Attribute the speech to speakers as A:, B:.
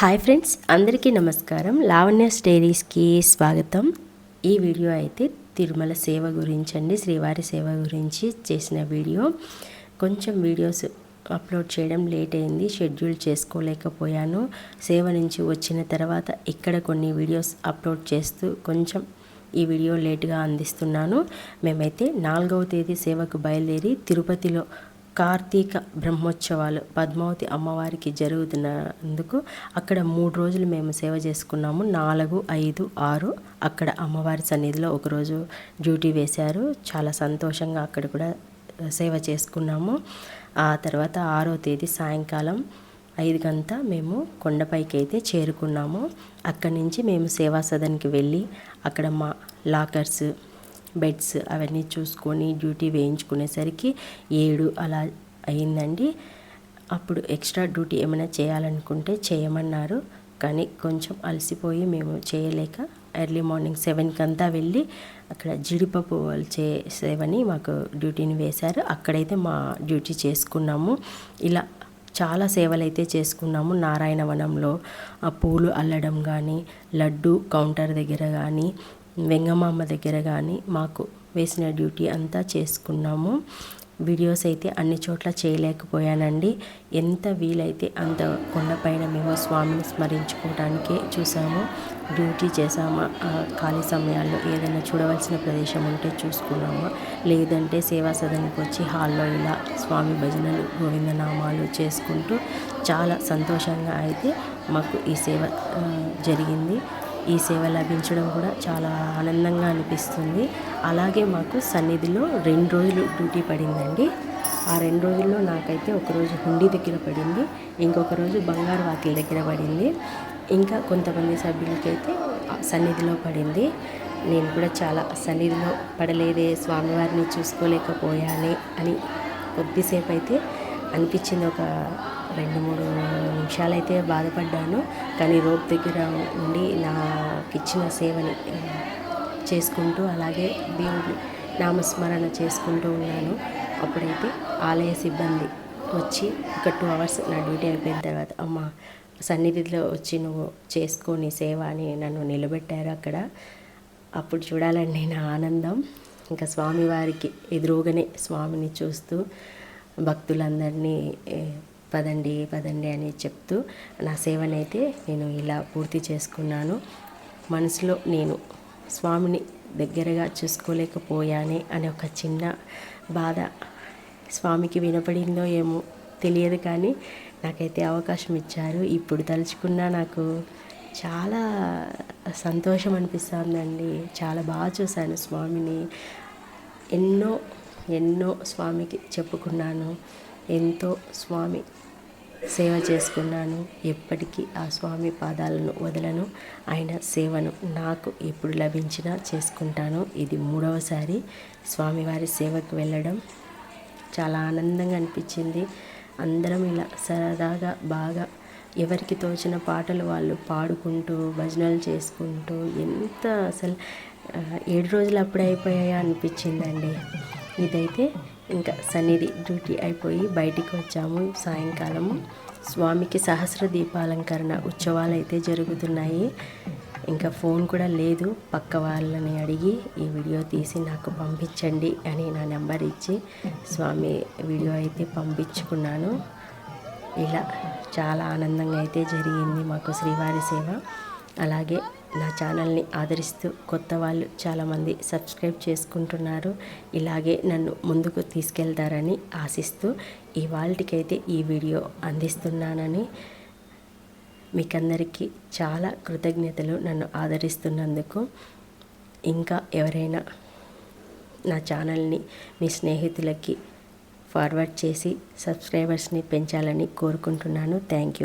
A: Hi friends, అందరికీ నమస్కారం. లావణ్య స్టోరీస్కి స్వాగతం. ఈ వీడియో అయితే తిరుమల సేవ గురించి అండి, శ్రీవారి సేవ గురించి చేసిన వీడియో. కొంచెం వీడియోస్ అప్లోడ్ చేయడం లేట్ అయింది, షెడ్యూల్ చేసుకోలేకపోయాను. సేవ నుంచి వచ్చిన తర్వాత ఇక్కడ కొన్ని వీడియోస్ అప్లోడ్ చేస్తూ కొంచెం ఈ వీడియో లేట్గా అందిస్తున్నాను. మేమైతే 4వ తేదీ సేవకు బయలుదేరి తిరుపతిలో కార్తీక బ్రహ్మోత్సవాలు పద్మావతి అమ్మవారికి జరుగుతున్నందుకు అక్కడ 3 రోజులు మేము సేవ చేసుకున్నాము. 4, 5, 6 అక్కడ అమ్మవారి సన్నిధిలో ఒకరోజు డ్యూటీ వేశారు. చాలా సంతోషంగా అక్కడ కూడా సేవ చేసుకున్నాము. ఆ తర్వాత 6వ తేదీ సాయంకాలం 5 గంట మేము కొండపైకి అయితే చేరుకున్నాము. అక్కడి నుంచి మేము సేవా సదన్కి వెళ్ళి అక్కడ మా లాకర్స్, బెడ్స్ అవన్నీ చూసుకొని డ్యూటీ వేయించుకునేసరికి 7 అలా అయిందండి. అప్పుడు ఎక్స్ట్రా డ్యూటీ ఏమైనా చేయాలనుకుంటే చేయమన్నారు, కానీ కొంచెం అలసిపోయి మేము చేయలేక ఎర్లీ మార్నింగ్ 7 కంతా వెళ్ళి అక్కడ జీడిపప్పు వల్చే సేవని మాకు డ్యూటీని వేశారు. అక్కడైతే మా డ్యూటీ చేసుకున్నాము. ఇలా చాలా సేవలు అయితే చేసుకున్నాము. నారాయణవనంలో పూలు అల్లడం కానీ, లడ్డు కౌంటర్ దగ్గర కానీ, వెంగమాంబ దగ్గర కానీ మాకు వేసిన డ్యూటీ అంతా చేసుకున్నాము. వీడియోస్ అయితే అన్ని చోట్ల చేయలేకపోయానండి. ఎంత వీలైతే అంత కొండపైన మేము స్వామిని స్మరించుకోవడానికే చూసాము, డ్యూటీ చేసామా. ఖాళీ సమయాల్లో ఏదైనా చూడవలసిన ప్రదేశం ఉంటే చూసుకున్నామా, లేదంటే సేవా సదనికి వచ్చి హాల్లో ఇలా స్వామి భజనలు, గోవిందనామాలు చేసుకుంటూ చాలా సంతోషంగా అయితే మాకు ఈ సేవ జరిగింది. ఈ సేవ లభించడం కూడా చాలా ఆనందంగా అనిపిస్తుంది. అలాగే మాకు సన్నిధిలో 2 రోజులు డ్యూటీ పడిందండి. ఆ 2 రోజుల్లో నాకైతే ఒకరోజు హుండీ దగ్గర పడింది, ఇంకొక రోజు బంగారు వాకిల దగ్గర పడింది, ఇంకా కొంతమంది సభ్యులకైతే సన్నిధిలో పడింది. నేను కూడా చాలా సన్నిధిలో పడలేదే, స్వామివారిని చూసుకోలేకపోయానే అని కొద్దిసేపు అయితే అనిపించింది. ఒక 2-3 నిమిషాలైతే బాధపడ్డాను. కానీ రోప్ దగ్గర ఉండి నాకు ఇచ్చిన సేవని చేసుకుంటూ అలాగే దేవుడి నామస్మరణ చేసుకుంటూ ఉన్నాను. అప్పుడైతే ఆలయ సిబ్బంది వచ్చి ఒక 2 అవర్స్ నా డ్యూటీ అయిపోయిన తర్వాత, అమ్మ సన్నిధిలో వచ్చి నువ్వు చేసుకొని సేవ అని నన్ను నిలబెట్టారు అక్కడ. అప్పుడు చూడాలండి నా ఆనందం. ఇంకా స్వామివారికి ఎదురుగానే స్వామిని చూస్తూ భక్తులందరినీ పదండి పదండి అని చెప్తూ నా సేవనైతే నేను ఇలా పూర్తి చేసుకున్నాను. మనసులో నేను స్వామిని దగ్గరగా చూసుకోలేకపోయానే అనే ఒక చిన్న బాధ స్వామికి వినపడిందో ఏమో తెలియదు, కానీ నాకైతే అవకాశం ఇచ్చారు. ఇప్పుడు తలుచుకున్నా నాకు చాలా సంతోషం అనిపిస్తుందండి. చాలా బాగా చూశాను స్వామిని. ఎన్నో స్వామికి చెప్పుకున్నాను, ఎంతో స్వామి సేవ చేసుకున్నాను. ఎప్పటికీ ఆ స్వామి పాదాలను వదలను. ఆయన సేవను నాకు ఎప్పుడు లభించినా చేసుకుంటాను. ఇది 3వసారి స్వామివారి సేవకు వెళ్ళడం. చాలా ఆనందంగా అనిపించింది. అందరం ఇలా సరదాగా బాగా ఎవరికి తోచిన పాటలు వాళ్ళు పాడుకుంటూ భజనలు చేసుకుంటూ ఎంత అసలు 7 రోజులు అప్పుడే అయిపోయాయా అనిపించిందండి. ఇదైతే ఇంకా సన్నిధి డ్యూటీ అయిపోయి బయటికి వచ్చాము. సాయంకాలము స్వామికి సహస్ర దీపాలంకరణ ఉత్సవాలు అయితే జరుగుతున్నాయి. ఇంకా ఫోన్ కూడా లేదు. పక్క వాళ్ళని అడిగి ఈ వీడియో తీసి నాకు పంపించండి అని నా నెంబర్ ఇచ్చి స్వామి వీడియో అయితే పంపించుకున్నాను. ఇలా చాలా ఆనందంగా అయితే జరిగింది మాకు శ్రీవారి సేవ. అలాగే నా ఛానల్ని ఆదరిస్తూ కొత్త వాళ్ళు చాలామంది సబ్స్క్రైబ్ చేసుకుంటున్నారు. ఇలాగే నన్ను ముందుకు తీసుకెళ్తారని ఆశిస్తూ ఇవాళకైతే ఈ వీడియో అందిస్తున్నానని మీకందరికీ చాలా కృతజ్ఞతలు నన్ను ఆదరిస్తున్నందుకు. ఇంకా ఎవరైనా నా ఛానల్ని మీ స్నేహితులకి ఫార్వర్డ్ చేసి సబ్స్క్రైబర్స్ని పెంచాలని కోరుకుంటున్నాను. Thank you.